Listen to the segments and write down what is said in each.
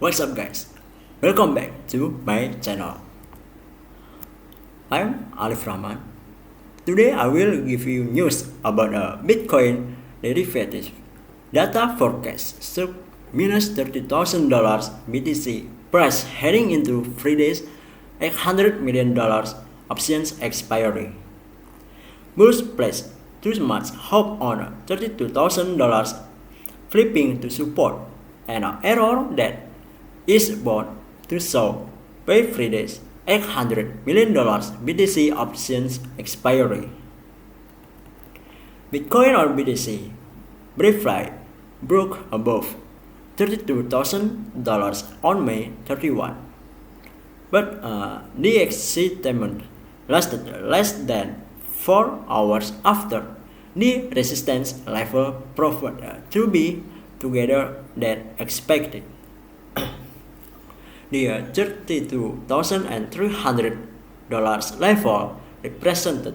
What's up guys? Welcome back to my channel. I'm Alif Rahman. Today I will give you news about a Bitcoin derivative. Data forecast shows minus $30,000 BTC price heading into Friday's $800 million options expiry. Bulls placed too much hope on $32,000 flipping to support, and an error that is bound to show by Friday's $800 million BTC options expiry. Bitcoin or BTC briefly broke above $32,000 on May 31, but the excitement lasted less than 4 hours after the resistance level proved to be together than expected. The $32,300 level represented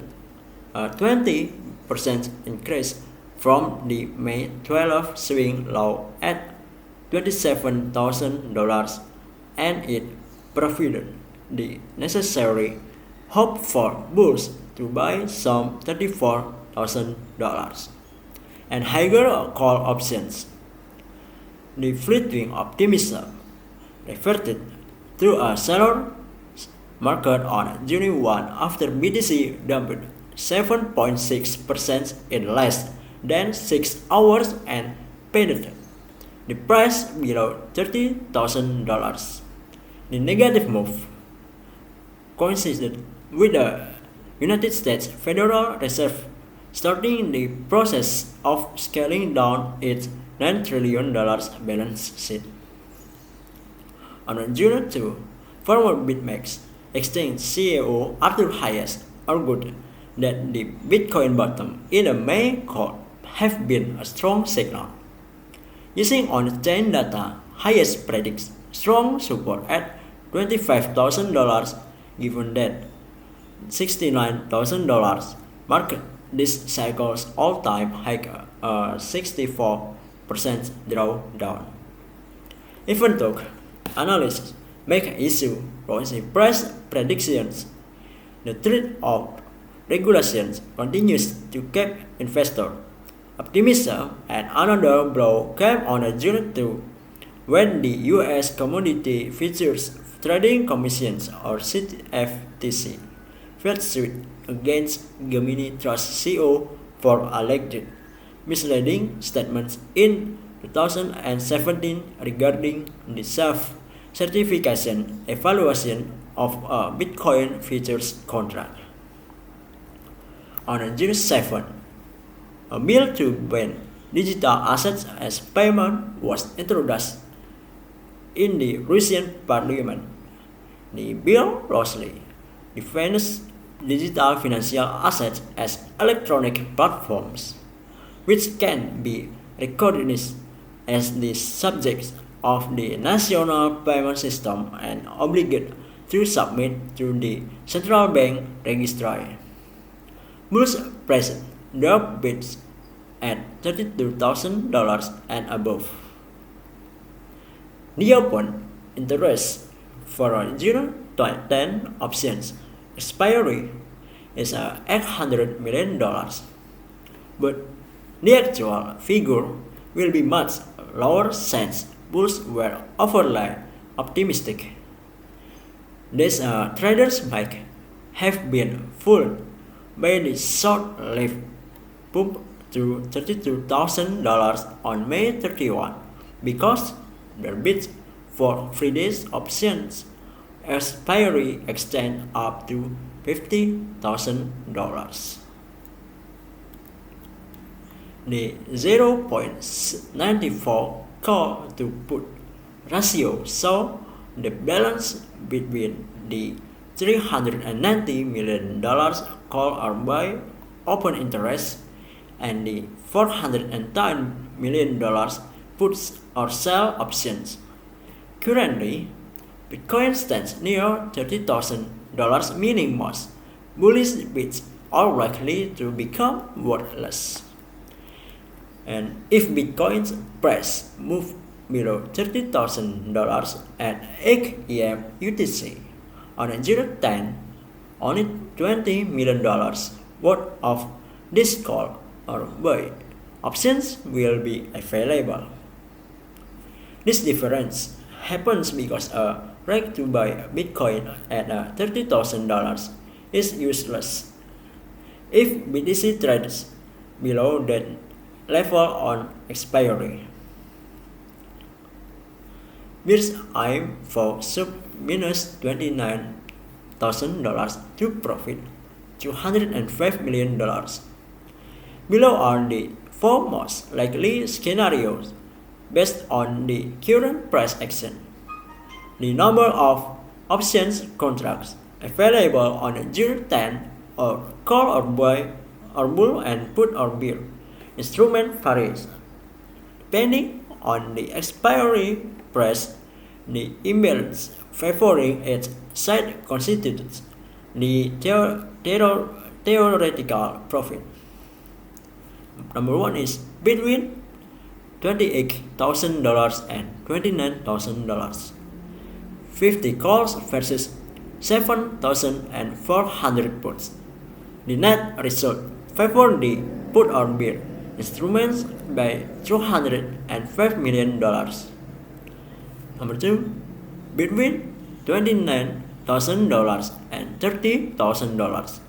a 20% increase from the May 12 swing low at $27,000, and it provided the necessary hope for bulls to buy some $34,000 and higher call options. The fleeting optimism reverted to a seller market on June 1 after BTC dumped 7.6% in less than 6 hours and painted the price below $30,000. The negative move coincided with the United States Federal Reserve starting the process of scaling down its $9 trillion balance sheet. On June 2, former BitMEX exchange CEO Arthur Hayes argued that the Bitcoin bottom in May could have been a strong signal. Using on-chain data, Hayes predicts strong support at $25,000 given that $69,000 marked this cycle's all-time high, 64% drawdown. Even though analysts make issue with price predictions, the threat of regulations continues to keep investor optimism, and another blow came on June 2 when the U.S. Commodity Futures Trading Commission or CFTC filed suit against Gemini Trust CEO for alleged misleading statements in 2017 regarding the self-certification evaluation of a Bitcoin futures contract. On June 7, a bill to ban digital assets as payment was introduced in the Russian parliament. The bill largely defines digital financial assets as electronic platforms, which can be recognized as the subjects of the national payment system and obligated to submit to the central bank registry. Bulls present drop bids at $32,000 and above. The open interest for a June 10 options expiry is $800 million, but the actual figure will be much lower since bulls were overly optimistic. These traders might have been fooled by the short-lived pump to $32,000 on May 31 because their bids for Friday's options expiry extend up to $50,000. The 0.94 call to put ratio saw the balance between the $390 million call or buy open interest and the $410 million puts or sell options. Currently, Bitcoin stands near $30,000, meaning most bullish bids are likely to become worthless. And if Bitcoin's price moves below $30,000 at 8 a.m. UTC. On a 0-10, only $20 million worth of this call or buy options will be available. This difference happens because a rate to buy Bitcoin at $30,000 is useless. If BTC trades below that level on expiry, Bears aim for sub minus $29,000 to profit $205 million. Below are the four most likely scenarios based on the current price action. The number of options contracts available on a 0-10 or call or buy or bull and put or bear instrument varies. Depending on the expiry price, the imbalance favoring each side constitutes the theoretical profit. Number 1 is between $28,000 and $29,000. 50 calls versus 7,400 puts. The net result favor the put or bear instruments by $205 million. Number 2, between $29,000 and $30,000.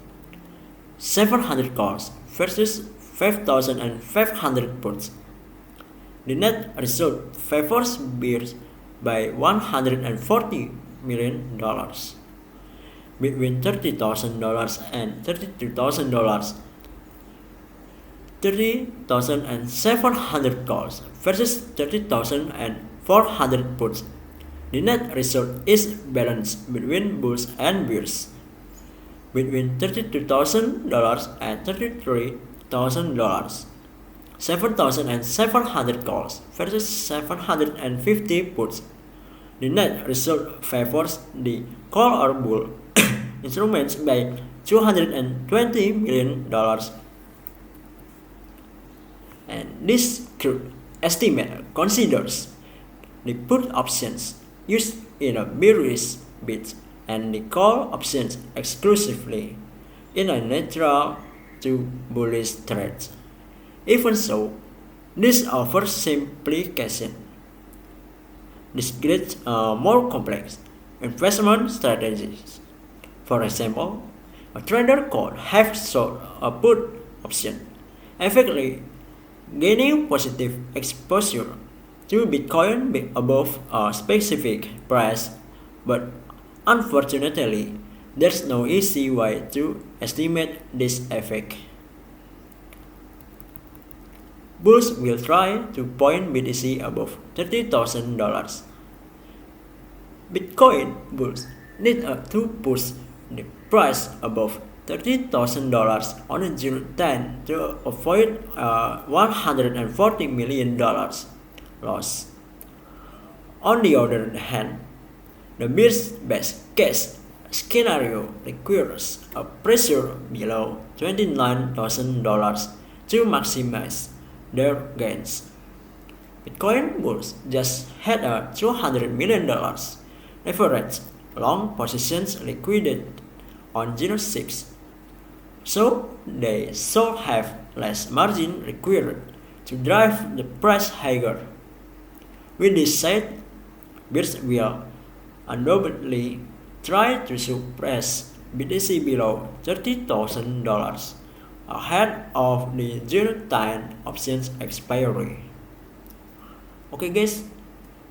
700 calls versus 5,500 puts. The net result favors bears by $140 million. Between $30,000 and $32,000, 30,700 calls versus 30,400 puts. The net result is balanced between bulls and bears. Between $32,000 and $33,000, 7,700 calls versus 750 puts. The net result favors the call or bull instruments by $220 million. And this crude estimate considers the put options used in a bearish bid and the call options exclusively in a neutral to bullish trade. Even so, this oversimplification describes more complex investment strategies. For example, a trader could have sold a put option, effectively gaining positive exposure to Bitcoin above a specific price, but unfortunately, there's no easy way to estimate this effect. Bulls will try to point BTC above $30,000. Bitcoin bulls need to push the price above $30,000 on a June 10 to avoid $140 million loss. On the other hand, the bear's best case scenario requires a pressure below $29,000 to maximize their gains. Bitcoin bulls just had a $200 million leverage long positions liquidated on June 6, so they should have less margin required to drive the price higher. With this said, bears will undoubtedly try to suppress BTC below $30,000 ahead of the June 10 options expiry. Okay guys,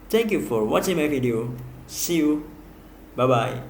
thank you for watching my video. See you. Bye bye.